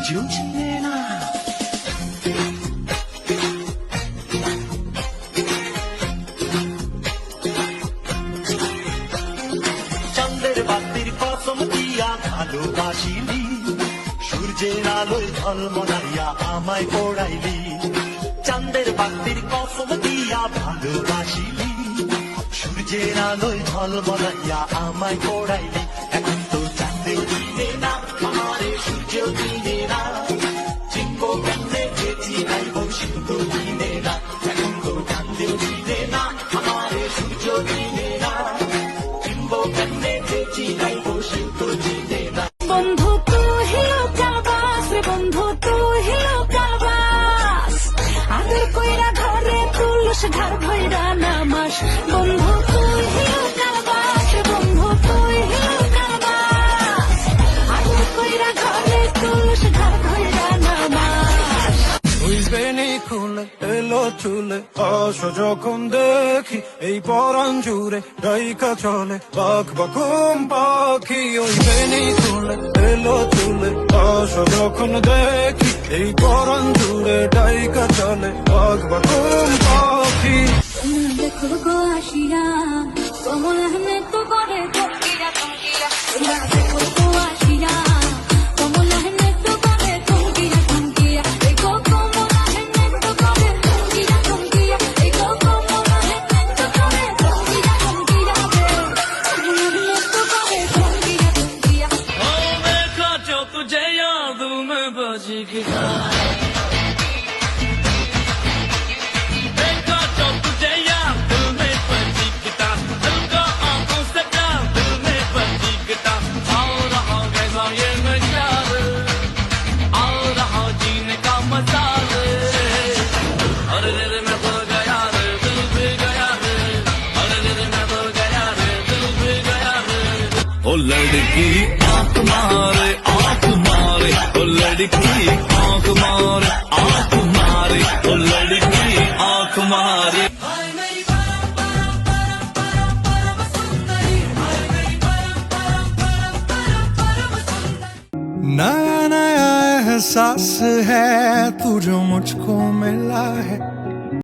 तुझे चिने ना चंदेर बातिर कसम दिया ভালোবাসিলি সূর্যের আলোয় ঝলমলাইয়া আমায় পড়াইলি চাঁদের বাতির কসম দিয়া ভালোবাসিলি সূর্যের আলোয় ঝলমলাইয়া আমায় পড়াইলি এখন তো চাঁদেও দিনে না আমারে সূর্যেও দিনে না চিনবো কেমনে যে চিনাইব সিন্ধু দিনে না এখন তো চাঁদেও দিনে না আমারে সূর্যেও দিনে না চিনবো কেমনে যে চিনাইব সিন্ধু দিনে না বন্ধু তুই হিলো কালবাস রে বন্ধু তুই হিলো কালবাস আদর কইরা ঘরে তুলস ঘর ভইরা নামাস বন্ধু তুই হিলো কালবাস রে বন্ধু তুই হিলো কালবাস আদর কইরা ঘরে তুলস ঘর ভইরা নামাস ওই বেনি খুলে এলো চুলে আসো যখন দেখি এই পরাণ জুড়ে ডাইকা চলে বাঘ বাকুম পাখি ওই বেনি খুলে এলো চুলে আসো যখন দেখি এই পরাণ জুড়ে ডাইকা চলে বাঘ বাকুম পাখি দেখো গো আসিয়া কমলা হেনে তো করে টঙ্কিরা টঙ্কিরা দেখো গো আসিয়া কমলা হেনে তো করে টঙ্কিরা টঙ্কিরা দেখো কমলা হেনে তো করে টঙ্কিরা টঙ্কিরা দেখো কমলা হেনে তো করে টঙ্কিরা টঙ্কিরা কমলা হেনে তো করে টঙ্কিরা টঙ্কিরা ओ देखा जो तुझे याद में बजी गिरा देखा जो तुझे याद में बजी गिटा दिल का आंखों से प्यार दिल में बजी गिटा आओ रहा कैसा ये नशार आओ रहा जीने का मजा अरे रे मैं तो गया रे दिल भी गया रे अरे रे मैं तो गया रे दिल भी गया रे ओ लड़की आंख मारे ओ लड़की आंख मारे ओ लड़की आंख मारे नया नया एहसास है तू जो मुझको मिला है